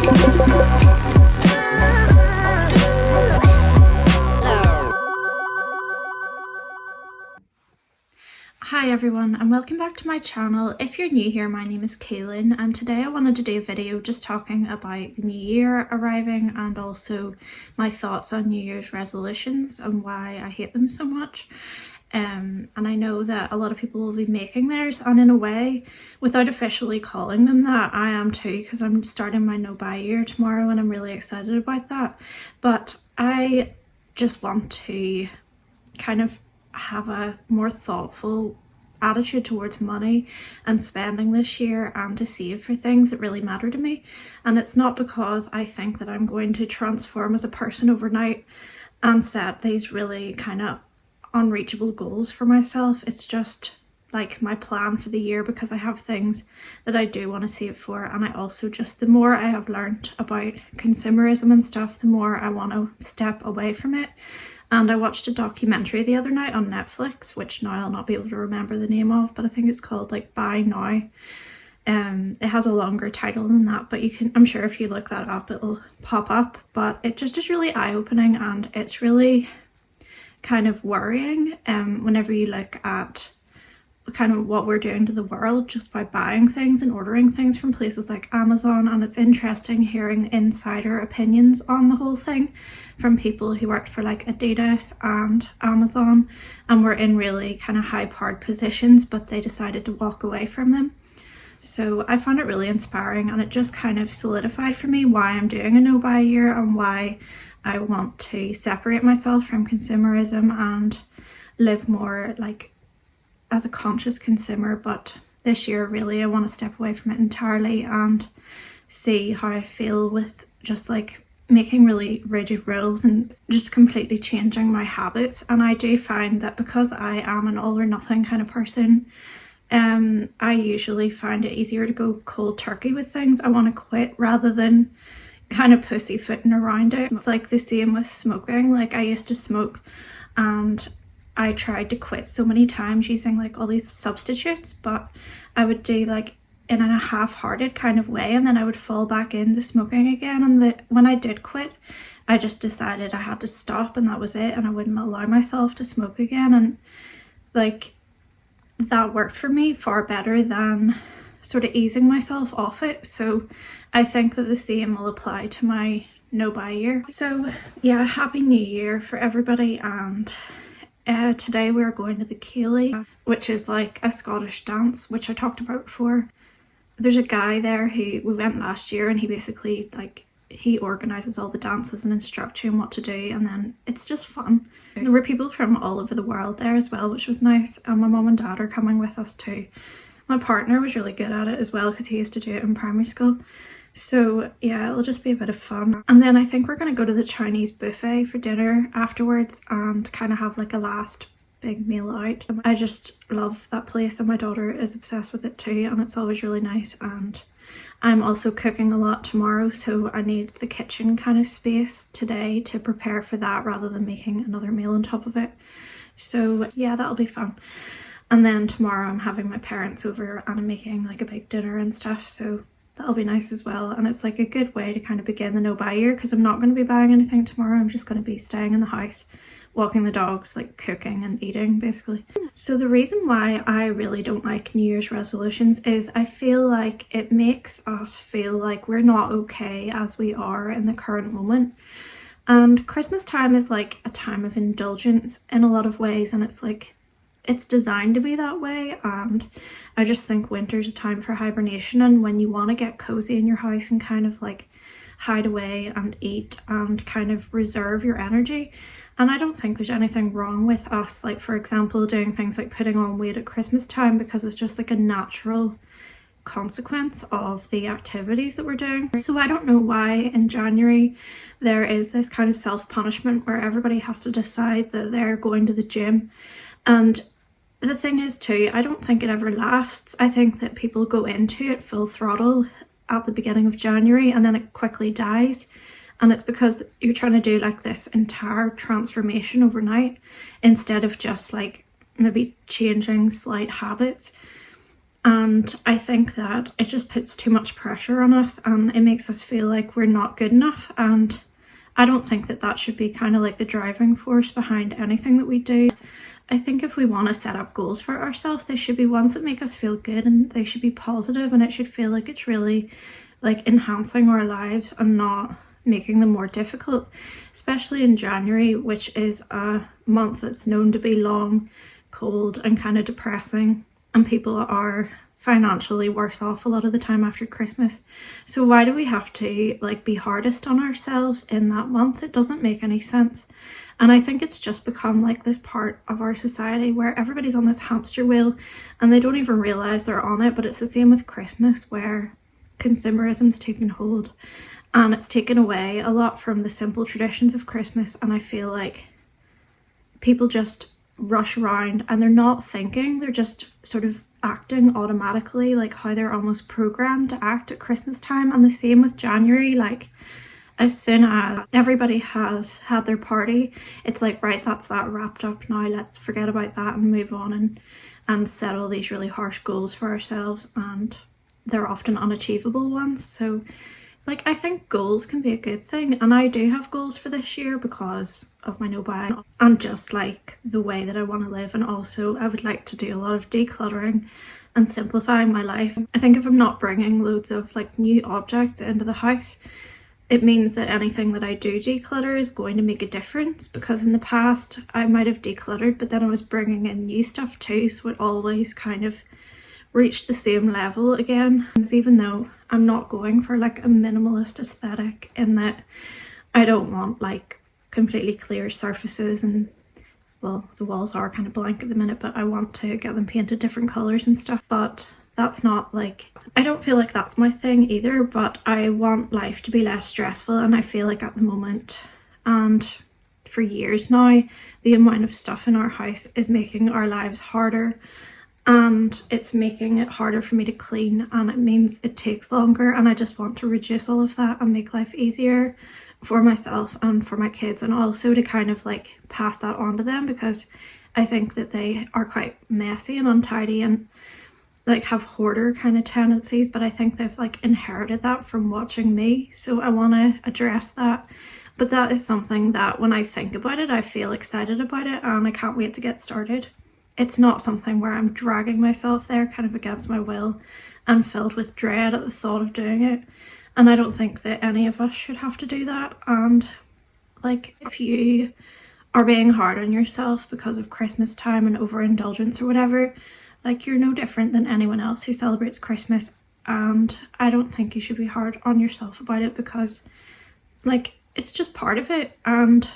Hi everyone and welcome back to my channel. If you're new here, my name is Kaylin and today I wanted to do a video just talking about the new year arriving and also my thoughts on New Year's resolutions and why I hate them so much. And I know that a lot of people will be making theirs, and in a way, without officially calling them that, I am too, because I'm starting my no buy year tomorrow and I'm really excited about that. But I just want to kind of have a more thoughtful attitude towards money and spending this year and to save for things that really matter to me. And it's not because I think that I'm going to transform as a person overnight and set these really kind of unreachable goals for myself. It's just like my plan for the year because I have things that I do want to save for, and I also just, the more I have learned about consumerism and stuff, the more I want to step away from it. And I watched a documentary the other night on Netflix, which now I'll not be able to remember the name of, but I think it's called like Buy Now. It has a longer title than that, but you can, I'm sure if you look that up it'll pop up. But it just is really eye-opening, and it's really kind of worrying whenever you look at kind of what we're doing to the world just by buying things and ordering things from places like Amazon. And it's interesting hearing insider opinions on the whole thing from people who worked for like Adidas and Amazon and were in really kind of high powered positions, but they decided to walk away from them. So I found it really inspiring, and it just kind of solidified for me why I'm doing a no buy year and why I want to separate myself from consumerism and live more like as a conscious consumer. But this year really I want to step away from it entirely and see how I feel with just like making really rigid rules and just completely changing my habits. And I do find that because I am an all or nothing kind of person, I usually find it easier to go cold turkey with things. I want to quit rather than kind of pussyfooting around it. It's like the same with smoking. Like I used to smoke and I tried to quit so many times using like all these substitutes, but I would do like in a half-hearted kind of way, and then I would fall back into smoking again. And when I did quit, I just decided I had to stop, and that was it, and I wouldn't allow myself to smoke again. And like that worked for me far better than sort of easing myself off it. So I think that the same will apply to my no buy year. So yeah, happy new year for everybody. And today we're going to the Ceilidh, which is like a Scottish dance, which I talked about before. There's a guy there who, we went last year, and he basically like, he organises all the dances and instructs you on what to do, and then it's just fun. There were people from all over the world there as well, which was nice, and my mum and dad are coming with us too. My partner was really good at it as well because he used to do it in primary school. So yeah, it'll just be a bit of fun. And then I think we're going to go to the Chinese buffet for dinner afterwards and kind of have like a last big meal out. I just love that place, and my daughter is obsessed with it too, and it's always really nice. And I'm also cooking a lot tomorrow, so I need the kitchen kind of space today to prepare for that rather than making another meal on top of it. So yeah, that'll be fun. And then tomorrow I'm having my parents over and I'm making like a big dinner and stuff, so that'll be nice as well. And it's like a good way to kind of begin the no buy year because I'm not going to be buying anything tomorrow. I'm just going to be staying in the house, walking the dogs, like cooking and eating basically. So the reason why I really don't like New Year's resolutions is I feel like it makes us feel like we're not okay as we are in the current moment. And Christmas time is like a time of indulgence in a lot of ways, and it's like it's designed to be that way. And I just think winter's a time for hibernation, and when you want to get cozy in your house and kind of like hide away and eat and kind of reserve your energy. And I don't think there's anything wrong with us, like for example doing things like putting on weight at Christmas time, because it's just like a natural consequence of the activities that we're doing. So I don't know why in January there is this kind of self-punishment where everybody has to decide that they're going to the gym. And the thing is too, I don't think it ever lasts. I think that people go into it full throttle at the beginning of January and then it quickly dies. And it's because you're trying to do like this entire transformation overnight instead of just like maybe changing slight habits. And I think that it just puts too much pressure on us and it makes us feel like we're not good enough. And I don't think that that should be kind of like the driving force behind anything that we do. I think if we want to set up goals for ourselves, they should be ones that make us feel good and they should be positive, and it should feel like it's really like enhancing our lives and not making them more difficult, especially in January, which is a month that's known to be long, cold and kind of depressing, and people are financially worse off a lot of the time after Christmas. So why do we have to like be hardest on ourselves in that month? It doesn't make any sense. And I think it's just become like this part of our society where everybody's on this hamster wheel and they don't even realize they're on it. But it's the same with Christmas, where consumerism's taken hold and it's taken away a lot from the simple traditions of Christmas. And I feel like people just rush around and they're not thinking, they're just sort of acting automatically, like how they're almost programmed to act at Christmas time. And the same with January, like as soon as everybody has had their party, it's like, right, that's that wrapped up now, let's forget about that and move on and set all these really harsh goals for ourselves, and they're often unachievable ones. So like I think goals can be a good thing, and I do have goals for this year because of my no buy and just like the way that I want to live. And also I would like to do a lot of decluttering and simplifying my life. I think if I'm not bringing loads of like new objects into the house, it means that anything that I do declutter is going to make a difference, because in the past I might have decluttered but then I was bringing in new stuff too, so it always kind of reached the same level again. Even though I'm not going for like a minimalist aesthetic in that I don't want like completely clear surfaces, and well, the walls are kind of blank at the minute, but I want to get them painted different colours and stuff. But that's not like, I don't feel like that's my thing either, but I want life to be less stressful. And I feel like at the moment, and for years now, the amount of stuff in our house is making our lives harder, and it's making it harder for me to clean, and it means it takes longer, and I just want to reduce all of that and make life easier for myself and for my kids, and also to kind of like pass that on to them, because I think that they are quite messy and untidy and like have hoarder kind of tendencies, but I think they've like inherited that from watching me. So I want to address that. But that is something that when I think about it, I feel excited about it and I can't wait to get started. It's not something where I'm dragging myself there kind of against my will and filled with dread at the thought of doing it. And I don't think that any of us should have to do that. And like if you are being hard on yourself because of Christmas time and overindulgence or whatever, like you're no different than anyone else who celebrates Christmas, and I don't think you should be hard on yourself about it, because like it's just part of it. And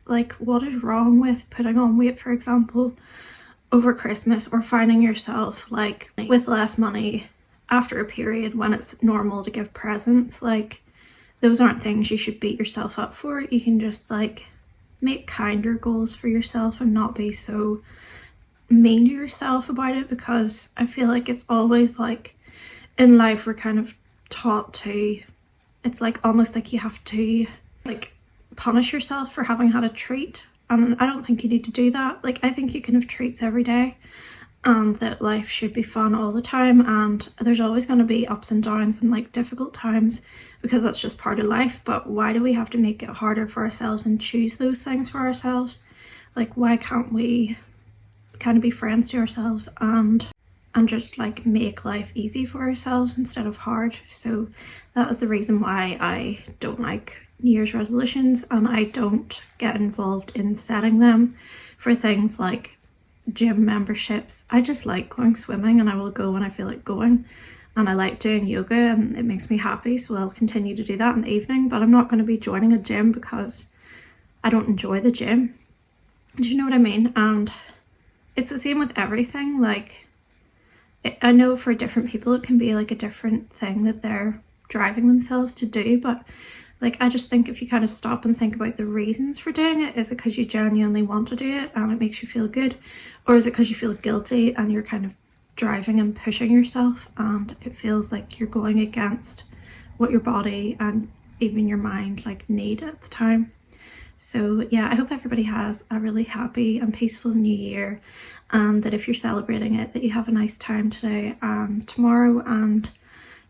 like what is wrong with putting on weight, for example, over Christmas, or finding yourself like with less money after a period when it's normal to give presents? Like those aren't things you should beat yourself up for. You can just like make kinder goals for yourself and not be so mean to yourself about it, because I feel like it's always like in life we're kind of taught to, it's like almost like you have to like punish yourself for having had a treat, and I don't think you need to do that. Like I think you can have treats every day, and that life should be fun all the time, and there's always going to be ups and downs and like difficult times, because that's just part of life. But why do we have to make it harder for ourselves and choose those things for ourselves? Like why can't we kind of be friends to ourselves and just like make life easy for ourselves instead of hard? So that is the reason why I don't like New Year's resolutions, and I don't get involved in setting them for things like gym memberships. I just like going swimming, and I will go when I feel like going, and I like doing yoga and it makes me happy, so I'll continue to do that in the evening. But I'm not going to be joining a gym because I don't enjoy the gym. Do you know what I mean? And it's the same with everything. Like I know for different people it can be like a different thing that they're driving themselves to do, but like I just think if you kind of stop and think about the reasons for doing it, is it because you genuinely want to do it and it makes you feel good, or is it because you feel guilty and you're kind of driving and pushing yourself and it feels like you're going against what your body and even your mind like need at the time? So yeah, I hope everybody has a really happy and peaceful new year, and that if you're celebrating it, that you have a nice time today and tomorrow. And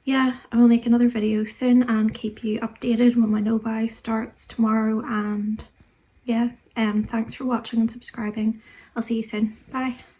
yeah, I will make another video soon and keep you updated when my no-buy starts tomorrow. And yeah, thanks for watching and subscribing. I'll see you soon. Bye.